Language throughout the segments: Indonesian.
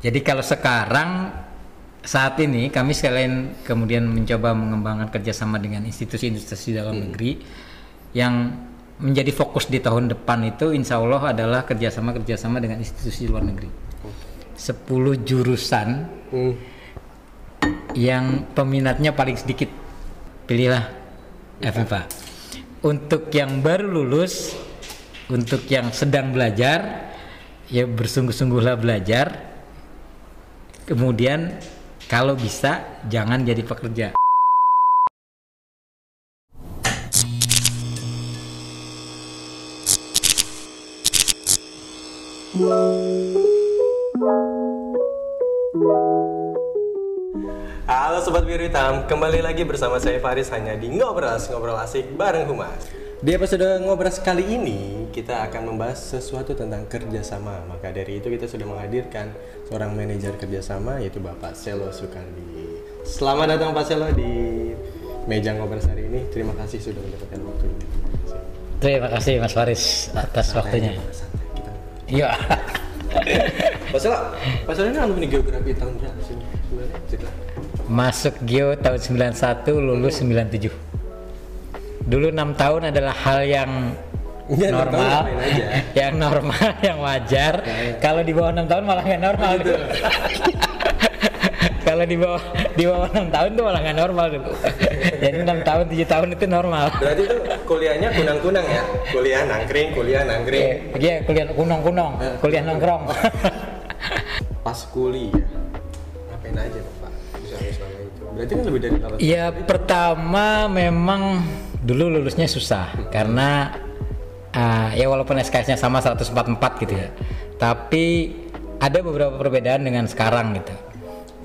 Jadi kalau sekarang saat ini kami sekalian kemudian mencoba mengembangkan kerjasama dengan institusi-institusi dalam negeri yang menjadi fokus di tahun depan itu insya Allah adalah kerjasama dengan institusi luar negeri. 10 jurusan yang peminatnya paling sedikit, pilihlah FIPA. Untuk yang baru lulus, untuk yang sedang belajar, ya bersungguh-sungguhlah belajar. Kemudian kalau bisa jangan jadi pekerja. Halo Sobat Biru Hitam, kembali lagi bersama saya Faris hanya di Ngobras, ngobrol asik bareng Humas. Di episode Ngobras kali ini kita akan membahas sesuatu tentang kerjasama. Maka dari itu kita sudah menghadirkan seorang manajer kerjasama yaitu Bapak Selo Sukandi. Selamat datang Pak Selo di meja Ngobras hari ini. Terima kasih sudah mendapatkan waktu ini. Terima kasih Mas Faris atas waktunya. Iya. Pak Selo ini alumni geografi tahun berapa sih? Masuk Geo tahun 91, lulus 97. Dulu 6 tahun adalah hal yang normal, yang normal, yang wajar. Kalau di bawah 6 tahun malah nggak normal gitu. Kalau di bawah 6 tahun tuh malah nggak normal dulu. Jadi 6 tahun, 7 tahun itu normal. Berarti itu kuliahnya kunang-kunang ya? Kuliah nangkring. Iya, kuliah kunong-kunong, kuliah nongkrong. Pas kuliah, ngapain aja Pak? Bisa selama itu. Berarti kan lebih dari kalau. Iya, pertama memang dulu lulusnya susah karena ya walaupun SKS-nya sama 144 gitu ya. Tapi ada beberapa perbedaan dengan sekarang gitu.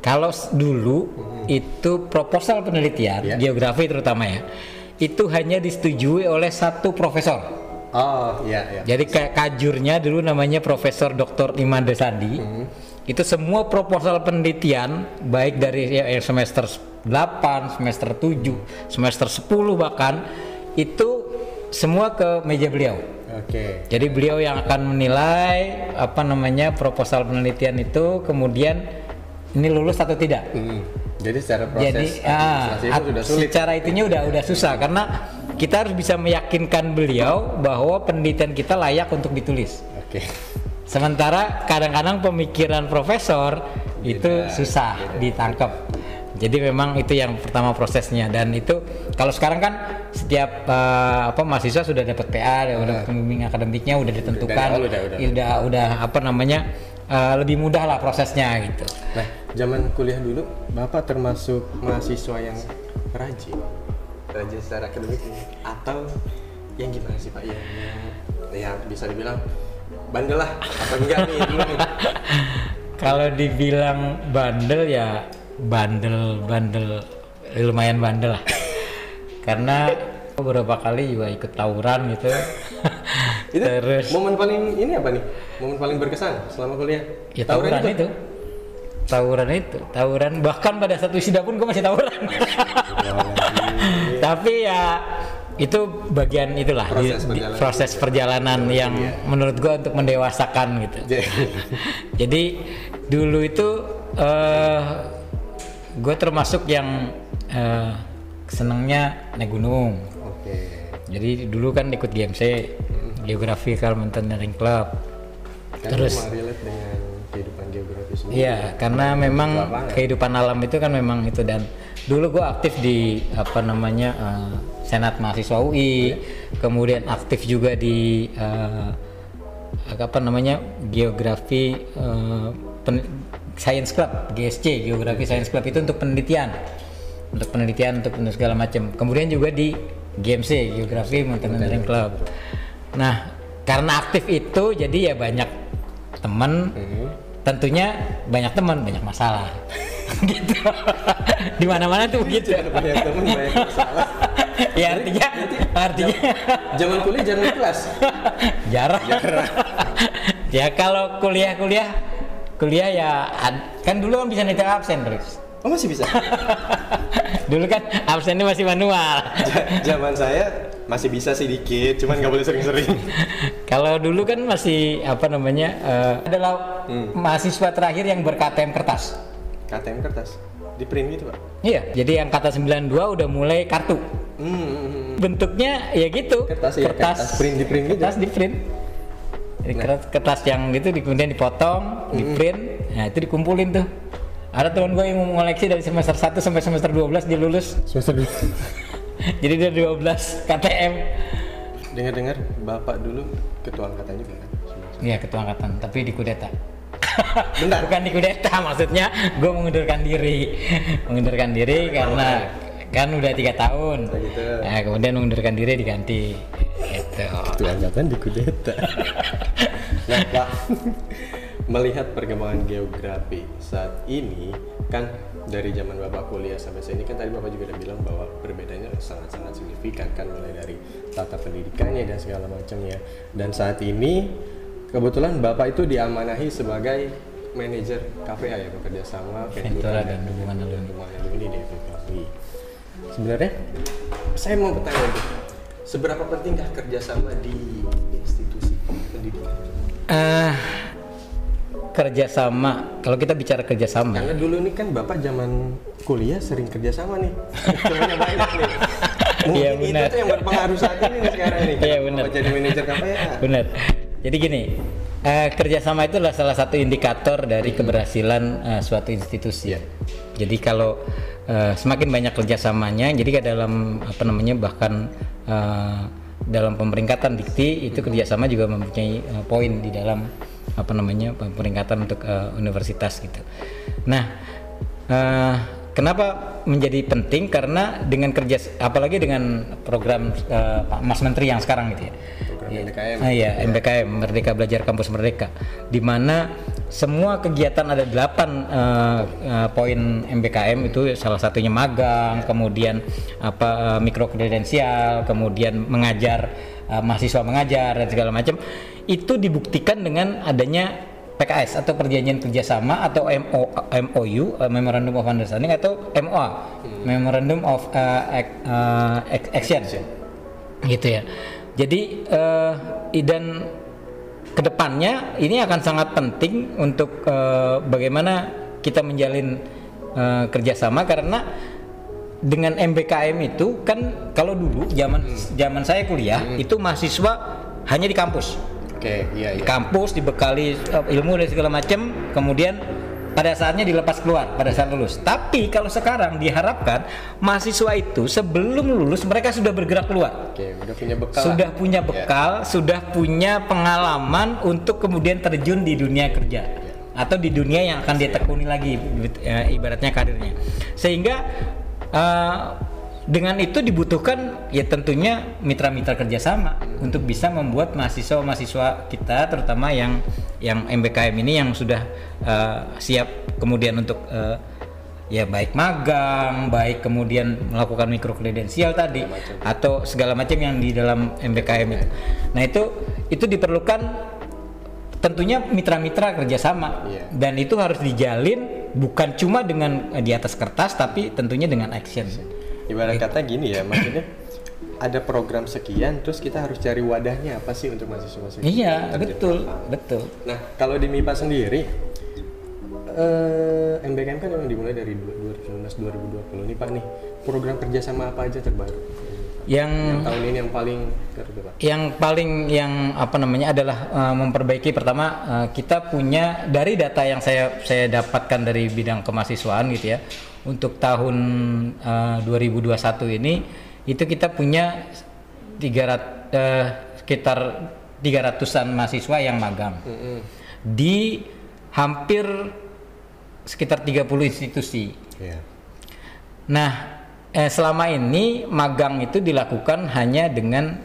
Kalau dulu itu proposal penelitian, geografi terutama ya, itu hanya disetujui oleh satu profesor. Oh iya. Jadi kayak kajurnya dulu namanya Profesor Dr. Iman Desandi. Itu semua proposal penelitian baik dari semester 8, semester 7, semester 10 bahkan itu semua ke meja beliau. Oke. Jadi beliau yang akan menilai proposal penelitian itu, kemudian ini lulus atau tidak. Jadi secara proses itu sudah sulit. Secara itunya udah susah karena kita harus bisa meyakinkan beliau bahwa penelitian kita layak untuk ditulis. Oke. Sementara kadang-kadang pemikiran profesor itu susah ditangkap. Jadi memang itu yang pertama prosesnya, dan itu kalau sekarang kan setiap mahasiswa sudah dapat PA, udah pembimbing akademiknya udah ditentukan, lebih mudah lah prosesnya gitu. Nah, zaman kuliah dulu Bapak termasuk mahasiswa yang rajin secara akademik atau yang gimana sih Pak? Ya bisa dibilang bandel lah, apa enggak nih dulu nih? Kalau dibilang bandel ya bandel lumayan bandel lah. Karena beberapa kali juga ikut tawuran gitu. Itu terus momen paling ini apa nih? Momen paling berkesan selama kuliah? Ya tawuran bahkan pada satu wisuda pun gue masih tawuran. Tapi ya itu bagian itulah proses perjalanan yang menurut gue untuk mendewasakan gitu. Jadi dulu itu gue termasuk yang senangnya naik gunung. Jadi dulu kan ikut GMC, Geographical Mountaineering Club. Terus relate dengan kehidupan geografi semua. Iya, karena memang kehidupan alam itu kan memang itu, dan dulu gue aktif di Senat Mahasiswa UI, kemudian aktif juga di Geografi Science Club, GSC, Geografi Science Club itu untuk penelitian untuk segala macam. Kemudian juga di GMC, Geografi Mountaineering Club. Nah, karena aktif itu jadi ya banyak teman, tentunya banyak teman, banyak masalah. Gitu. Di mana-mana tuh begitu. Banyak teman, banyak masalah. Ya artinya zaman kuliah jarang kelas. Jarang. Ya kalau kuliah ya kan dulu kan bisa nyetel absen terus. Oh masih bisa? Dulu kan absennya masih manual. Zaman saya Masih bisa sih dikit, cuman nggak boleh sering-sering. Kalau dulu kan masih adalah mahasiswa terakhir yang ber-KTM kertas. KTM kertas di print gitu Pak? Iya, jadi angkatan 92 udah mulai kartu. Bentuknya ya gitu. Kertas print gitu. Kertas di print. Jadi kertas yang gitu kemudian dipotong, di print. Nah, itu dikumpulin tuh. Ada teman gue yang mau ngoleksi dari semester 1 sampai semester 12 dia lulus. Semester 2. Jadi dia 12 KTM. Dengar-dengar Bapak dulu ketua angkatan juga kan? Iya, ketua angkatan, tapi dikudeta. Bentar. Bukan dikudeta, maksudnya gue mengundurkan diri karena kan udah 3 tahun. Gitu. Nah, kemudian mengundurkan diri diganti. Gitu. Ketua angkatan dikudeta. Nah Pak, melihat perkembangan geografi saat ini kan dari zaman Bapak kuliah sampai saat ini kan tadi Bapak juga udah bilang bahwa perbedaannya sangat-sangat signifikan kan, mulai dari tata pendidikannya dan segala macamnya. Dan saat ini kebetulan Bapak itu diamanahi sebagai manajer KPA ya, bekerja sama Ventura dan hubungan alumni di FKUI. Sebenarnya saya mau bertanya itu, seberapa pentingkah kerjasama di institusi pendidikan? Kerjasama, kalau kita bicara kerjasama, karena dulu nih kan Bapak zaman kuliah sering kerjasama nih, temannya banyak nih. Mungkin itu tuh yang berpengaruh saat ini nih sekarang nih. Iya benar. Bapak jadi manajer KPA. Benar. Jadi gini, kerjasama itu adalah salah satu indikator dari keberhasilan suatu institusi. Yeah. Jadi kalau semakin banyak kerjasamanya, jadi dalam bahkan dalam pemeringkatan dikti itu kerjasama juga mempunyai poin di dalam pemeringkatan untuk universitas gitu. Nah, kenapa menjadi penting? Karena dengan apalagi dengan program Pak Mas Menteri yang sekarang gitu ya. MBKM. MBKM, Merdeka Belajar Kampus Merdeka, di mana semua kegiatan ada 8 poin MBKM itu, salah satunya magang, kemudian mikro kredensial, kemudian mengajar, mahasiswa mengajar dan segala macam. Itu dibuktikan dengan adanya PKS atau perjanjian kerjasama atau MOU, Memorandum of Understanding, atau MOA, Memorandum of Action, gitu ya. Jadi dan kedepannya ini akan sangat penting untuk bagaimana kita menjalin kerjasama, karena dengan MBKM itu kan kalau dulu zaman saya kuliah itu mahasiswa hanya di kampus. Di kampus dibekali ilmu dan segala macam, kemudian pada saatnya dilepas keluar pada saat lulus. Tapi kalau sekarang diharapkan mahasiswa itu sebelum lulus mereka sudah bergerak keluar. Sudah punya bekal, sudah punya pengalaman untuk kemudian terjun di dunia kerja atau di dunia yang akan dia tekuni lagi, ibaratnya karirnya. Sehingga dengan itu dibutuhkan ya tentunya mitra-mitra kerjasama untuk bisa membuat mahasiswa-mahasiswa kita, terutama yang MBKM ini yang sudah siap kemudian untuk ya baik magang, baik kemudian melakukan mikro kredensial tadi atau segala macam yang di dalam MBKM itu. Nah itu diperlukan tentunya mitra-mitra kerjasama, dan itu harus dijalin bukan cuma dengan di atas kertas tapi tentunya dengan action. Ibarat kata gini ya, maksudnya ada program sekian, terus kita harus cari wadahnya apa sih untuk mahasiswa sekian. Iya, betul. Nah, kalau di MIPA sendiri, MBKM kan memang dimulai dari 2019-2020 nih Pak nih. Program kerjasama apa aja terbaru? Yang tahun ini yang paling Pak? Adalah memperbaiki, pertama kita punya dari data yang saya dapatkan dari bidang kemahasiswaan gitu ya. Untuk tahun 2021 ini itu kita punya sekitar 300-an mahasiswa yang magang di hampir sekitar 30 institusi. Nah, selama ini magang itu dilakukan hanya dengan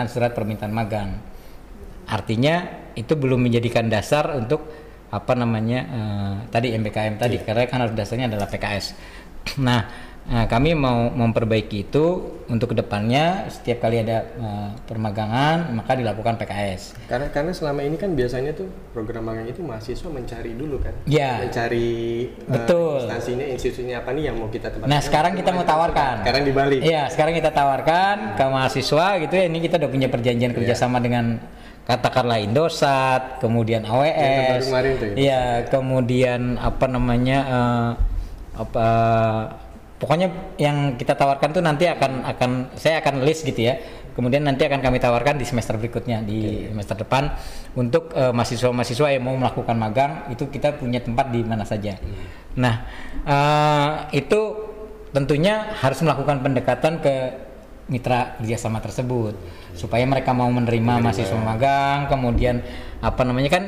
surat permintaan magang. Artinya itu belum menjadikan dasar untuk tadi MBKM tadi, karena kan harus dasarnya adalah PKS. Nah, kami mau memperbaiki itu untuk kedepannya setiap kali ada permagangan maka dilakukan PKS. Karena selama ini kan biasanya tuh program magang itu mahasiswa mencari dulu kan, mencari betul instansinya, institusinya apa nih yang mau kita tempatkan. Nah sekarang kita mau tawarkan. Sekarang dibalik. Iya sekarang kita tawarkan ke mahasiswa gitu ya. Ini kita udah punya perjanjian kerjasama dengan katakanlah Indosat, kemudian AWS, iya, kemudian apa namanya pokoknya yang kita tawarkan tuh nanti saya akan list gitu ya. Kemudian nanti akan kami tawarkan di semester berikutnya di semester depan untuk mahasiswa-mahasiswa yang mau melakukan magang itu kita punya tempat di mana saja. Nah itu tentunya harus melakukan pendekatan ke mitra kerjasama tersebut supaya mereka mau menerima mahasiswa magang. Kemudian apa namanya kan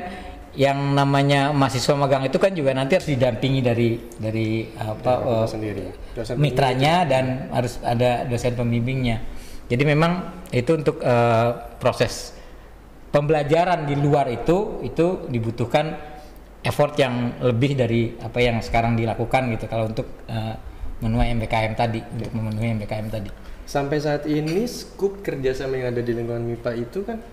yang namanya mahasiswa magang itu kan juga nanti harus didampingi dari dosen mitranya dan harus ada dosen pembimbingnya. Jadi memang itu untuk proses pembelajaran di luar itu dibutuhkan effort yang lebih dari apa yang sekarang dilakukan gitu kalau untuk memenuhi MBKM tadi, untuk memenuhi MBKM tadi. Sampai saat ini skup kerjasama yang ada di lingkungan MIPA itu kan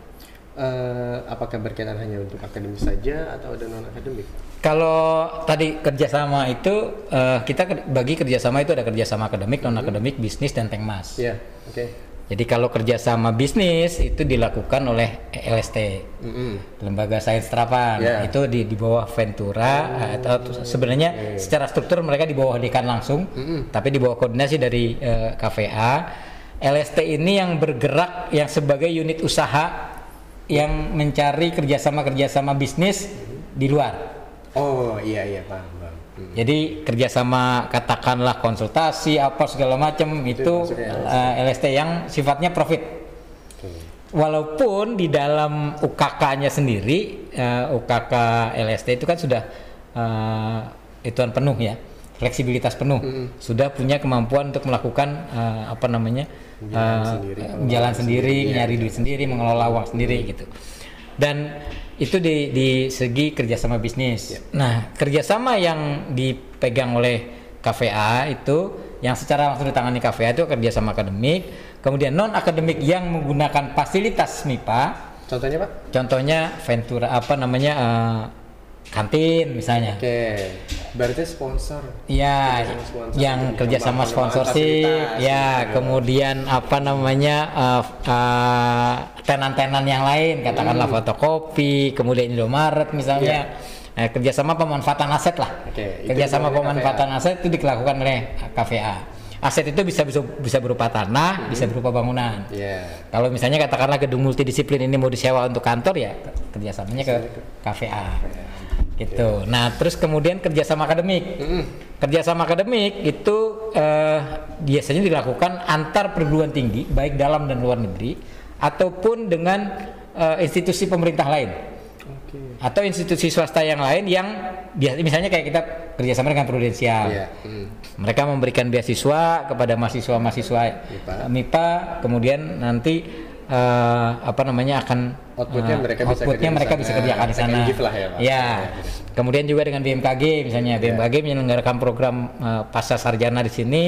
apakah berkaitan hanya untuk akademik saja atau ada non akademik? Kalau tadi kerjasama itu kita bagi kerjasama itu ada kerjasama akademik, non akademik, bisnis dan Tengmas. Iya, oke. Jadi kalau kerjasama bisnis itu dilakukan oleh LST, Lembaga Sains Terapan, itu di bawah Ventura atau sebenarnya secara struktur mereka di bawah dekan langsung, tapi di bawah koordinasi dari KVA. LST ini yang bergerak yang sebagai unit usaha yang mencari kerjasama bisnis di luar. Oh iya paham. Jadi kerjasama katakanlah konsultasi apa segala macam itu LST yang sifatnya profit. Walaupun di dalam UKK-nya sendiri UKK LST itu kan sudah ituan penuh ya, fleksibilitas penuh, sudah punya kemampuan untuk melakukan jalan sendiri, nyari duit sendiri, mengelola uang sendiri gitu. Dan itu di segi kerjasama bisnis. Nah, kerjasama yang dipegang oleh KVA itu yang secara langsung ditangani KVA itu kerjasama akademik. Kemudian non akademik yang menggunakan fasilitas MIPA. Contohnya Pak? Contohnya Ventura kantin misalnya. Oke. Berarti sponsor. Iya, yang kerjasama sponsorship. Ya, kemudian tenan-tenan yang lain, katakanlah fotokopi, kemudian Indomaret misalnya. Kerjasama pemanfaatan aset lah. Kerjasama pemanfaatan aset itu dilakukan oleh KVA. Aset itu bisa berupa tanah, bisa berupa bangunan. Kalau misalnya katakanlah gedung multidisiplin ini mau disewa untuk kantor ya kerjasamanya ke KVA. Gitu. Nah, terus kemudian kerjasama akademik. Kerjasama akademik itu biasanya dilakukan antar perguruan tinggi, baik dalam dan luar negeri, ataupun dengan institusi pemerintah lain, atau institusi swasta yang lain yang misalnya kayak kita kerjasama dengan Prudensial. Mereka memberikan beasiswa kepada mahasiswa-mahasiswa MIPA, kemudian nanti outputnya mereka bisa kerjakan di sana. Kemudian juga dengan BMKG misalnya, BMKG menyelenggarakan program pasca sarjana di sini,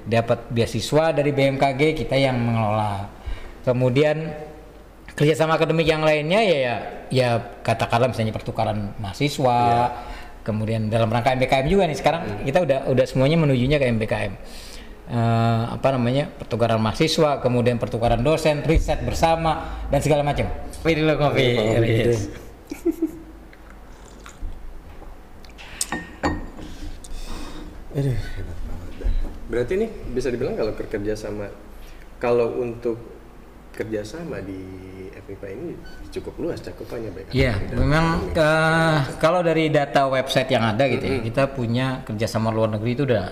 dapat beasiswa dari BMKG, kita yang mengelola. Kemudian kerjasama akademik yang lainnya ya katakanlah misalnya pertukaran mahasiswa. Kemudian dalam rangka MBKM juga nih sekarang kita udah semuanya menujunya ke MBKM. Pertukaran mahasiswa, kemudian pertukaran dosen, riset bersama dan segala macam. Kopi dulu kopi. Berarti nih bisa dibilang kalau untuk kerjasama di FMIPA ini cukup luas cakupannya baik. Iya, memang kalau dari data website yang ada gitu ya, kita punya kerjasama luar negeri itu udah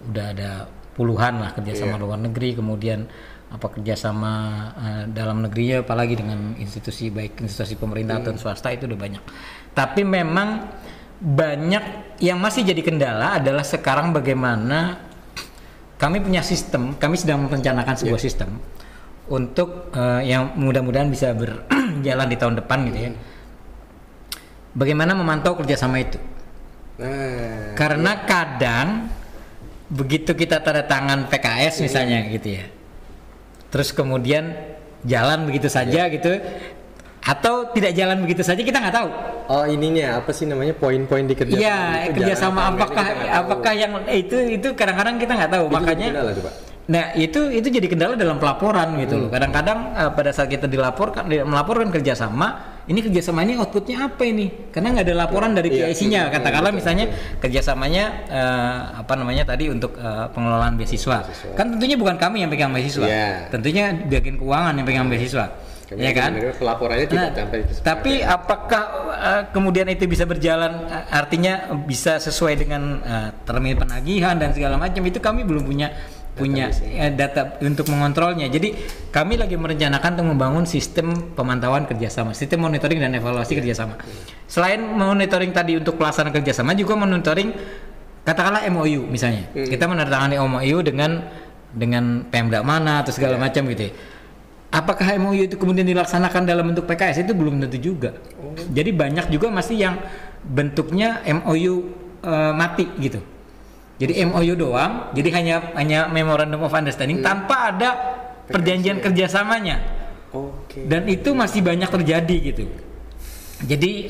ada puluhan lah kerjasama luar negeri, kemudian kerjasama dalam negerinya apalagi dengan institusi baik institusi pemerintah atau swasta itu udah banyak. Tapi memang banyak yang masih jadi kendala adalah sekarang bagaimana kami punya sistem, kami sedang merencanakan sebuah sistem untuk yang mudah-mudahan bisa berjalan di tahun depan gitu ya. Bagaimana memantau kerjasama itu? Karena kadang begitu kita tanda tangan PKS misalnya gitu ya, terus kemudian jalan begitu saja gitu, atau tidak jalan begitu saja, kita nggak tahu. Oh, ininya apa sih namanya, poin-poin di kerjasama? Iya, kerjasama apakah yang itu kadang-kadang kita nggak tahu. Itu makanya kendala, nah itu jadi kendala dalam pelaporan gitu loh. Kadang-kadang pada saat kita melaporkan kerjasama ini outputnya apa ini, karena nggak ada laporan dari PIC-nya. Katakanlah misalnya kerjasamanya tadi untuk pengelolaan beasiswa, kan tentunya bukan kami yang pegang beasiswa, tentunya bagian keuangan yang pegang beasiswa. Ya kan? Pelaporannya tidak sampai. Tapi apakah kemudian itu bisa berjalan, artinya bisa sesuai dengan termin penagihan dan segala macam, itu kami belum punya data untuk mengontrolnya. Jadi kami lagi merencanakan untuk membangun sistem pemantauan kerjasama, sistem monitoring dan evaluasi kerjasama. Selain monitoring tadi untuk pelaksanaan kerjasama, juga monitoring katakanlah MOU misalnya. Kita menandatangani MOU dengan Pemda mana atau segala macam gitu ya. Apakah MOU itu kemudian dilaksanakan dalam bentuk PKS, itu belum tentu juga. Jadi banyak juga masih yang bentuknya MOU mati gitu. Jadi MOU doang, jadi hanya Memorandum of Understanding tanpa ada perjanjian kerjasamanya. Dan itu masih banyak terjadi gitu. Jadi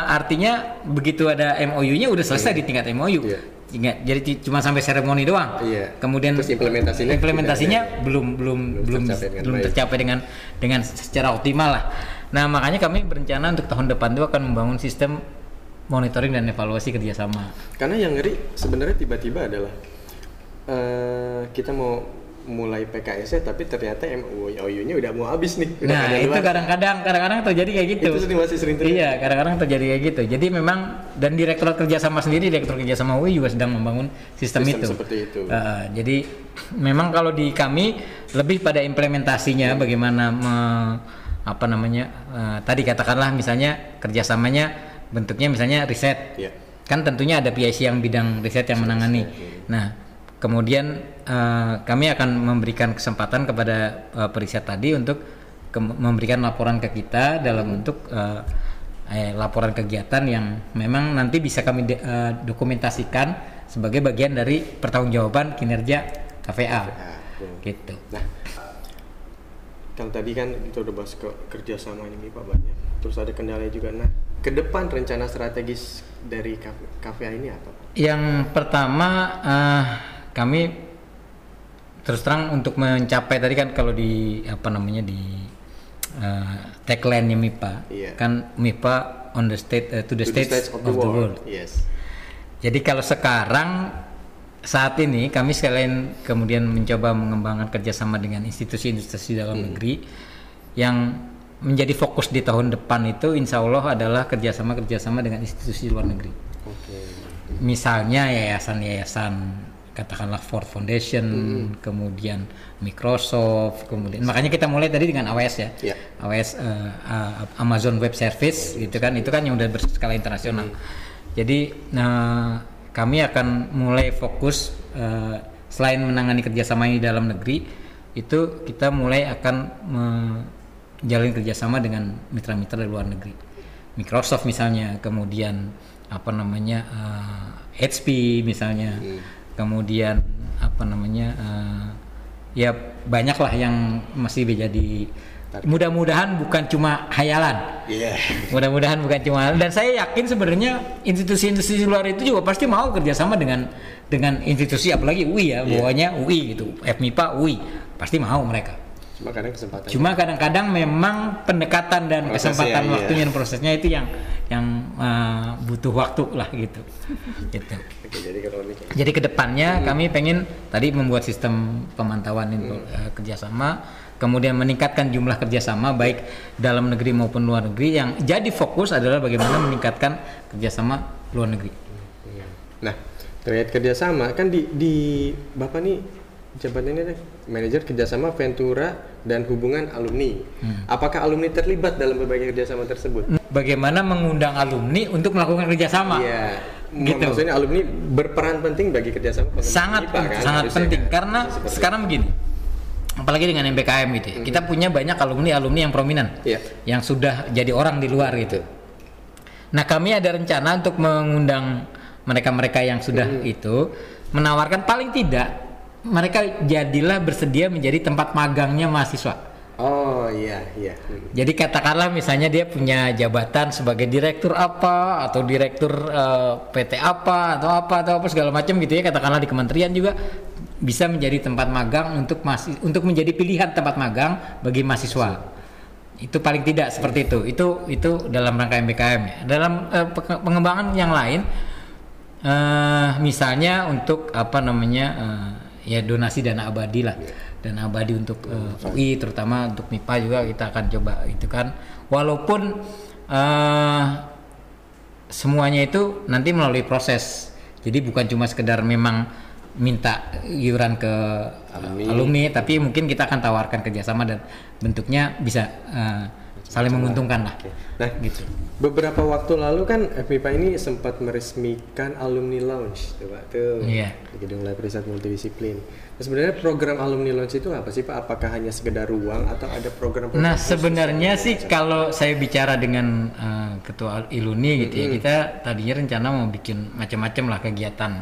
artinya begitu ada MOU-nya udah selesai di tingkat MOU. Jadi cuma sampai seremoni doang. Kemudian terus implementasinya belum tercapai dengan secara optimal lah. Nah, makanya kami berencana untuk tahun depan itu akan membangun sistem monitoring dan evaluasi kerjasama. Karena yang ngeri sebenarnya tiba-tiba adalah kita mau mulai PKS-nya tapi ternyata MOU-nya udah mau habis nih. Nah, itu kadang-kadang terjadi kayak gitu. Itu masih sering terjadi. Iya, kadang-kadang terjadi kayak gitu. Jadi memang, dan Direktorat Kerjasama sendiri, Direktur Kerjasama UI juga sedang membangun sistem itu. Seperti itu. Jadi memang kalau di kami lebih pada implementasinya, bagaimana tadi katakanlah misalnya kerjasamanya bentuknya misalnya riset. Kan tentunya ada PIC yang bidang riset yang menangani. Nah, kemudian kami akan memberikan kesempatan kepada periset tadi untuk memberikan laporan ke kita dalam bentuk laporan kegiatan yang memang nanti bisa kami dokumentasikan sebagai bagian dari pertanggungjawaban kinerja KVA. Gitu. Nah, kalau tadi kan kita udah bahas kerjasama ini Pak banyak. Terus ada kendala juga. Nah, ke depan rencana strategis dari KVA ini apa? Yang pertama kami terus terang untuk mencapai tadi kan kalau di tagline-nya MIPA kan MIPA on the state to the stage of the world. Jadi kalau sekarang saat ini kami sekalian kemudian mencoba mengembangkan kerjasama dengan institusi-institusi dalam negeri yang menjadi fokus di tahun depan itu insya Allah adalah kerjasama dengan institusi luar negeri. Misalnya yayasan katakanlah Ford Foundation, kemudian Microsoft, kemudian makanya kita mulai tadi dengan AWS ya, AWS Amazon Web Service gitu kan, itu kan yang udah berskala internasional. Jadi kami akan mulai fokus selain menangani kerjasama ini dalam negeri, itu kita mulai akan menjalin kerjasama dengan mitra-mitra dari luar negeri, Microsoft misalnya, kemudian HP misalnya. Kemudian ya banyaklah yang masih menjadi, mudah-mudahan bukan cuma hayalan. Mudah-mudahan bukan cuma, dan saya yakin sebenarnya institusi-institusi luar itu juga pasti mau kerjasama dengan institusi, apalagi UI ya, bawahnya UI gitu, FMIPA UI pasti mau mereka. Cuma kadang-kadang memang pendekatan dan kesempatan waktunya dan prosesnya itu yang butuh waktu lah gitu. Jadi kedepannya kami pengen tadi membuat sistem pemantauan kerjasama, kemudian meningkatkan jumlah kerjasama baik dalam negeri maupun luar negeri. Yang jadi fokus adalah bagaimana meningkatkan kerjasama luar negeri. Nah, terkait kerjasama kan di Bapak nih jabatannya manajer kerjasama Ventura dan hubungan alumni. Apakah alumni terlibat dalam berbagai kerjasama tersebut? Bagaimana mengundang alumni untuk melakukan kerjasama? Gitu. Maksudnya alumni berperan penting bagi kerjasama. Sangat penting karena sekarang begini, apalagi dengan MBKM gitu ya, kita punya banyak alumni yang prominent, yang sudah jadi orang di luar gitu. Nah, kami ada rencana untuk mengundang mereka-mereka yang sudah itu menawarkan paling tidak mereka jadilah bersedia menjadi tempat magangnya mahasiswa. Oh iya. Jadi katakanlah misalnya dia punya jabatan sebagai direktur apa atau direktur PT apa atau apa segala macam gitu ya, katakanlah di kementerian juga bisa menjadi tempat magang untuk menjadi pilihan tempat magang bagi mahasiswa. Itu paling tidak seperti itu. Itu dalam rangka MBKM ya. Dalam pengembangan yang lain misalnya untuk ya donasi dana abadi lah. Dana abadi untuk UI, terutama untuk MIPA juga kita akan coba itu kan, walaupun semuanya itu nanti melalui proses, jadi bukan cuma sekedar memang minta iuran ke alumni, tapi mungkin kita akan tawarkan kerjasama dan bentuknya bisa saling menguntungkan lah. Nah gitu. Beberapa waktu lalu kan FMIPA ini sempat meresmikan alumni lounge tuh di Gedung Lab Riset Multidisiplin. Nah, sebenarnya program alumni lounge itu apa sih Pak? Apakah hanya sekedar ruang atau ada program? Nah sebenarnya sih kalau saya bicara dengan ketua Iluni gitu ya, kita tadinya rencana mau bikin macam-macam lah kegiatan,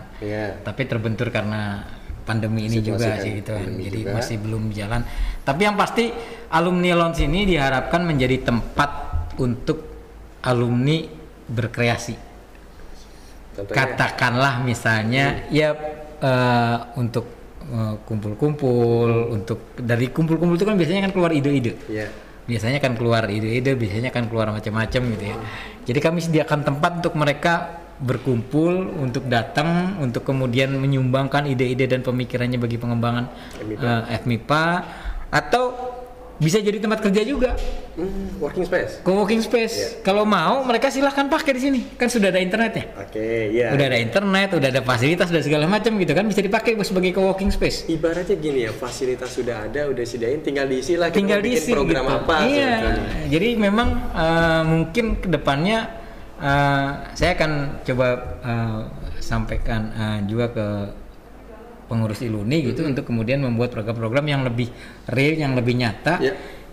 tapi terbentur karena pandemi ini juga sih gitu kan, jadi juga masih belum jalan. Tapi yang pasti alumni lounge ini diharapkan menjadi tempat untuk alumni berkreasi. Contohnya? Katakanlah misalnya untuk kumpul-kumpul, untuk dari kumpul-kumpul itu kan biasanya kan keluar ide-ide. Biasanya kan keluar ide-ide, biasanya kan keluar macam-macam gitu ya. Jadi kami sediakan tempat untuk mereka berkumpul, untuk datang, untuk kemudian menyumbangkan ide-ide dan pemikirannya bagi pengembangan FMIPA, atau bisa jadi tempat kerja juga. Working space. Co-working space. Kalau mau mereka silahkan pakai di sini. Kan sudah ada internetnya. Udah ada internet, udah ada fasilitas dan segala macam gitu kan, bisa dipakai sebagai co-working space. Ibaratnya gini ya, fasilitas sudah ada, udah sediain, tinggal diisi lah. Tinggal diisi program gitu. Apa? Iya. Jadi memang mungkin kedepannya saya akan coba sampaikan juga ke pengurus Iluni gitu untuk kemudian membuat program-program yang lebih real, yang lebih nyata,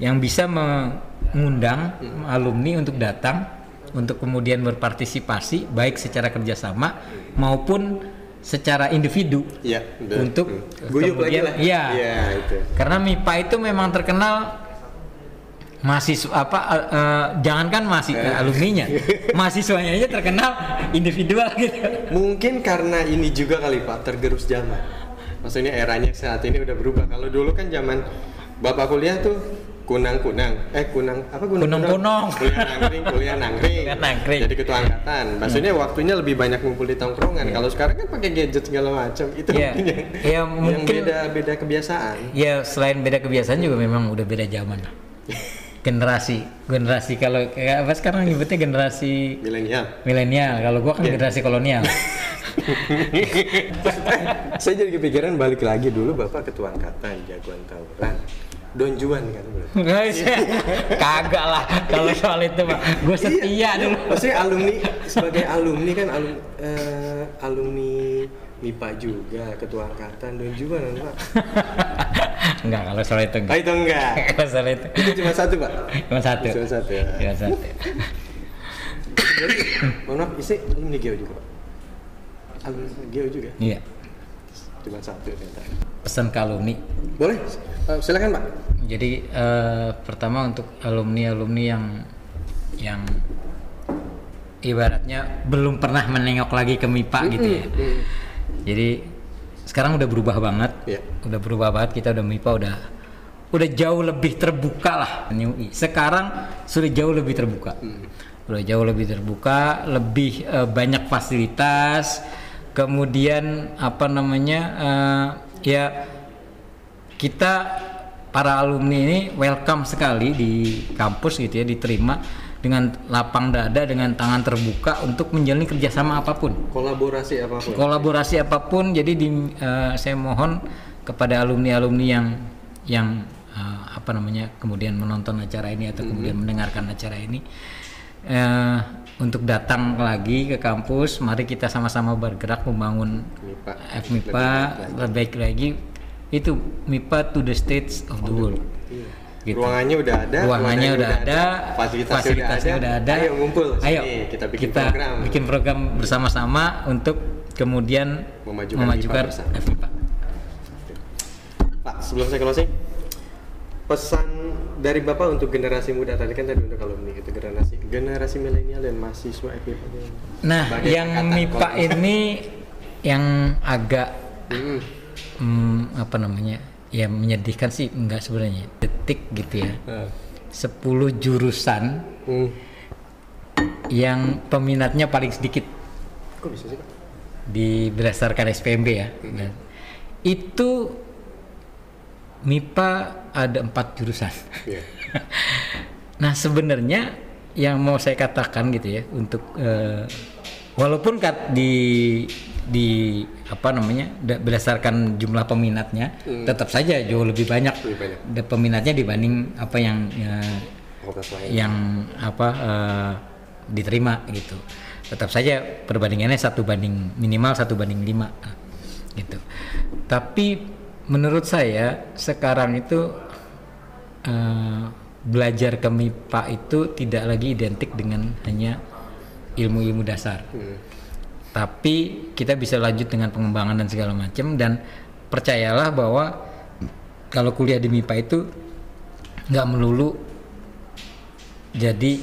yang bisa mengundang alumni untuk datang, untuk kemudian berpartisipasi baik secara kerjasama maupun secara individu untuk kemudian itu. Karena MIPA itu memang terkenal mahasiswa jangankan alumninya, mahasiswanya aja terkenal individual gitu. Mungkin karena ini juga kali Pak, tergerus zaman. Maksudnya eranya saat ini udah berubah. Kalau dulu kan zaman Bapak kuliah tuh kunang, kuliah nangkring. Jadi ketua angkatan. Maksudnya waktunya lebih banyak ngumpul di tongkrongan. Kalau sekarang kan pakai gadget segala macam. Itu mungkin beda kebiasaan. Ya selain beda kebiasaan juga memang udah beda zaman. generasi kalau kayak apa sekarang nyebutnya generasi milenial. Kalau gua kan generasi kolonial. Saya jadi kepikiran balik lagi dulu Bapak ketua angkatan, jagoan tawuran, Don Juan kan bro. Kagak lah kalau soal itu Pak, gue setia dulu. Maksudnya sebagai alumni kan alumni MIPA juga, ketua angkatan, Don Juan Pak. Enggak, kalau soal itu enggak. Itu enggak. Kalau soal itu. Itu cuma satu Pak. Cuma satu ya. Cuma satu. Jadi, mohon maaf, isi alumni Geo juga Pak. Alumni Geo juga. Iya. Cuma satu ternyata. Pesan ke alumni. Boleh, silakan Pak. Jadi pertama untuk alumni yang ibaratnya belum pernah menengok lagi ke MIPA gitu ya. Jadi sekarang udah berubah banget, kita udah MIPA udah jauh lebih terbuka lah. Sekarang sudah jauh lebih terbuka, lebih banyak fasilitas. Kemudian kita para alumni ini welcome sekali di kampus gitu ya, diterima dengan lapang dada, dengan tangan terbuka untuk menjalin kerjasama apapun, kolaborasi apapun. Jadi saya mohon kepada alumni yang kemudian menonton acara ini atau kemudian mendengarkan acara ini untuk datang lagi ke kampus. Mari kita sama-sama bergerak membangun FMIPA lebih baik lagi. Itu MIPA to the states of the world. Gitu. Ruangannya udah ada, ruangannya udah ada, fasilitasnya udah ada. Ayo ngumpul Ayo sini, kita bikin program bersama-sama untuk kemudian memajukan FIPA. Pak, sebelum saya closing, pesan dari Bapak untuk generasi muda, tadi kan untuk alumni gitu, generasi milenial dan mahasiswa FIPA. Nah, yang MIPA ini yang agak apa namanya? Ya menyedihkan sih enggak sebenarnya. Detik gitu ya. 10 jurusan yang peminatnya paling sedikit. Kok bisa sih, Pak? Berdasarkan SPMB ya. Dan itu MIPA ada 4 jurusan. Yeah. Nah, sebenarnya yang mau saya katakan gitu ya, untuk walaupun di apa namanya berdasarkan jumlah peminatnya tetap saja jauh lebih banyak peminatnya dibanding apa yang diterima gitu. Tetap saja perbandingannya minimal 1 banding 5 gitu. Tapi menurut saya sekarang itu belajar ke MIPA itu tidak lagi identik dengan hanya ilmu-ilmu dasar. Tapi kita bisa lanjut dengan pengembangan dan segala macam, dan percayalah bahwa kalau kuliah di MIPA itu nggak melulu jadi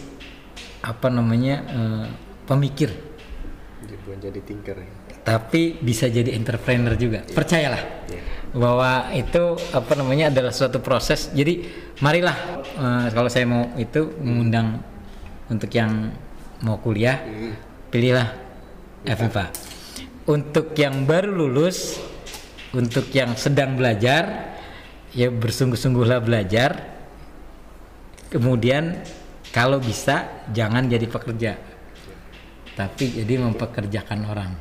apa namanya pemikir, bukan jadi thinker ya. Tapi bisa jadi entrepreneur juga. Percayalah bahwa itu apa namanya adalah suatu proses. Jadi marilah kalau saya mau itu mengundang untuk yang mau kuliah, pilihlah FIPA. Untuk yang baru lulus, untuk yang sedang belajar, ya bersungguh-sungguhlah belajar. Kemudian kalau bisa jangan jadi pekerja, tapi jadi mempekerjakan orang.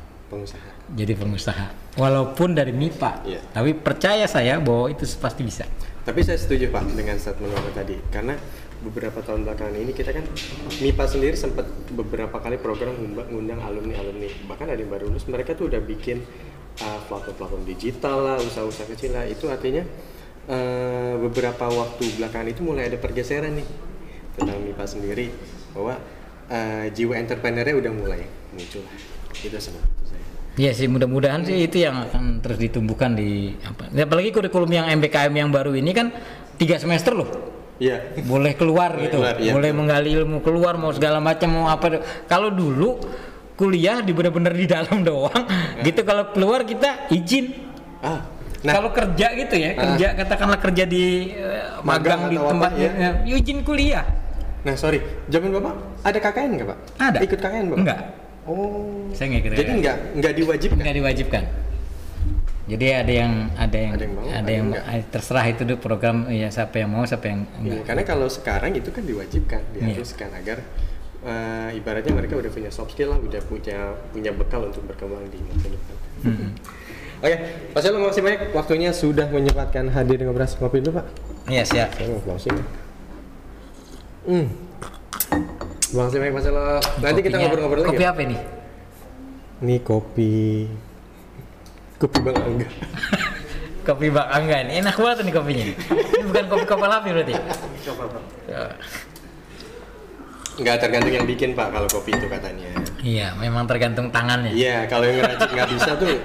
Jadi pengusaha. Walaupun dari MIPA, tapi percaya saya bahwa itu pasti bisa. Tapi saya setuju Pak dengan statement Bapak tadi, karena beberapa tahun belakangan ini kita kan MIPA sendiri sempat beberapa kali program ngundang alumni, bahkan ada yang baru lulus, mereka tuh udah bikin platform digital lah, usaha-usaha kecil lah. Itu artinya beberapa waktu belakangan itu mulai ada pergeseran nih tentang MIPA sendiri, bahwa jiwa entrepreneurnya udah mulai muncul. Itu sama saya. Iya sih, mudah-mudahan sih itu yang akan terus ditumbuhkan di apa. Apalagi kurikulum yang MBKM yang baru ini kan 3 semester loh. Iya. Boleh keluar gitu. Boleh menggali ilmu keluar, mau segala macam, mau apa. Kalau dulu kuliah bener-bener di dalam doang, gitu. Kalau keluar kita izin. Kalau kerja gitu ya, katakanlah kerja di magang di tempatnya, izin kuliah. Nah, sorry, zaman Bapak ada KKN nggak, Pak? Ada. Ikut KKN, Bapak? Enggak. Oh. Saya nggak ikut. Jadi nggak diwajibkan. Nggak diwajibkan. Jadi ada yang terserah itu tuh program ya, siapa yang mau siapa yang enggak. Karena kalau sekarang itu kan diwajibkan, diharuskan agar ibaratnya mereka udah punya soft skill lah, udah punya bekal untuk berkembang di masa depan. Oke, Pak Selo, makasih banyak waktunya sudah menyempatkan hadir di Ngobras Ngopi dulu, Pak. Iya, siap. Saya mau closing. Makasih banyak Pak Selo. Nanti kita ngobrol-ngobrol lagi. Kopi apa ini? Ini kopi Bang Angga. Kopi Bang Angga ini enak banget nih kopinya. Ini bukan kopi kapal api berarti. Nggak tergantung yang bikin Pak kalau kopi itu katanya. Iya, memang tergantung tangannya. Iya, kalau yang ngeracik nggak bisa tuh.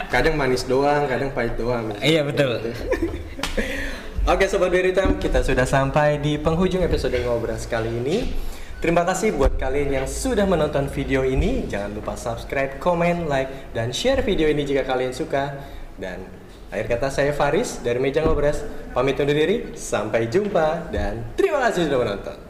Kadang manis doang, kadang pahit doang. Iya betul. Oke Sobat Berry Time, kita sudah sampai di penghujung episode Ngobras kali ini. Terima kasih buat kalian yang sudah menonton video ini. Jangan lupa subscribe, komen, like, dan share video ini jika kalian suka. Dan akhir kata saya Faris dari Meja Ngobras. Pamit undur diri, sampai jumpa dan terima kasih sudah menonton.